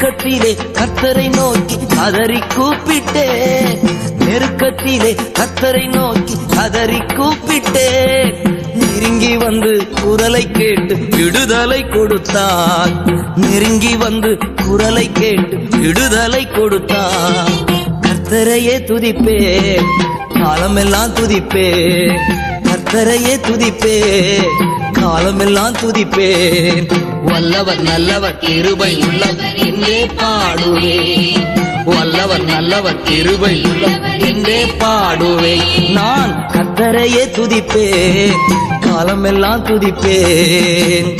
நெருக்கத்திலே கர்த்தரை நோக்கி கதறி கூப்பிட்டேன். நெருக்கத்திலே கர்த்தரை நோக்கி கதறி கூப்பிட்டேன். நெருங்கி வந்து குரலை கேட்டு விடுதலை கொடுத்தார். நெருங்கி வந்து குரலை கேட்டு விடுதலை கொடுத்தார். கர்த்தரையே துதிப்பேன், காலமெல்லாம் துதிப்பேன். கர்த்தரையே துதிப்பேன், காலமெல்லாம் துதிப்பேன். வல்லவர் நல்லவர் கிருபை உள்ளவர் என்றே பாடுவேன். வல்லவர் நல்லவர் கிருபை உள்ளவர் என்றே பாடுவேன். நான் கர்த்தரையே துதிப்பேன், காலமெல்லாம் துதிப்பேன்.